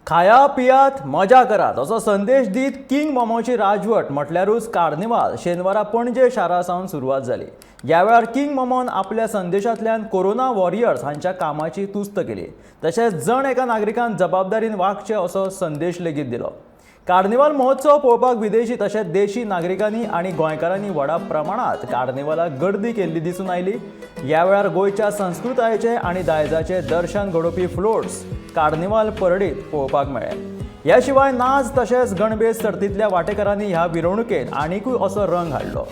खाया पियात मजा करात असो संदेश दीत किंग मोमोची राजवट म्हटल्यारूच कार्निवाल शेनवारा पणजे शारा सावन सुरवात जाली। ह्या वेळार किंग मोमोन आपल्या संदेशांतल्यान कोरोना वॉरियर्स हांच्या कामाची तुस्त केली, तशेंच जण एका नागरिकान जबाबदारीन वागचें असो संदेश लेगीत दिलो। कार्निवाल महोत्सव पळोवपाक विदेशी तशेंच देशी नागरिकांनी आनी गोंयकारांनी व्हडा प्रमाणात कार्निवालाक गर्दी केल्ली दिसून आयली। ह्या वेळार गोंयच्या संस्कृतायेचे आनी दायजाचे दर्शन घडोवपी फ्लोट्स कार्निवाल परडीत पळोवपाक मेळ्ळे। ह्या शिवाय नाच तशेंच गणबेज सर्तींतल्या वांटेकारांनी ह्या मिरवणुकेत आनीकूय असो रंग हाडलो।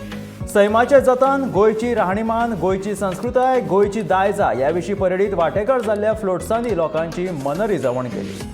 सैमाचें जतन, गोंयची राहणीमान, गोंयची संस्कृताय, गोंयची दायजा ह्या विशीं परडीत वांटेकार जाल्ल्या फ्लोट्सांनी लोकांची मनरिजवण केली।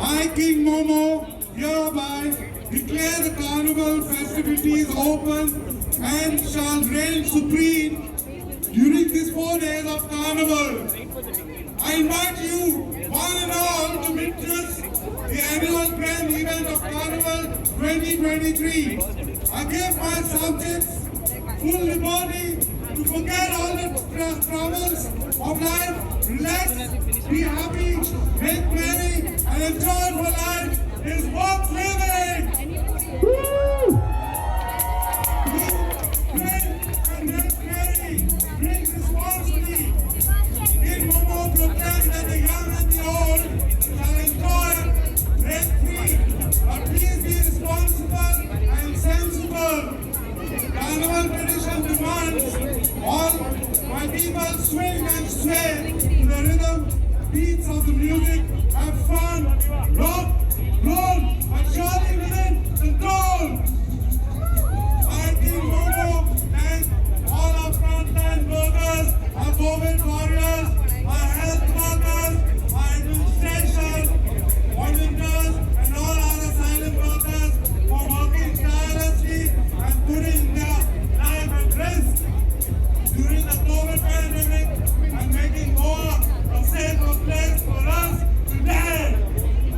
I, King Momo, hereby declare the carnival festivities open and shall reign supreme during these 4 days of carnival. I invite you, one and all, to witness the annual grand event of Carnival 2023. I give my subjects full liberty to forget all the troubles of life, relax, be happy, make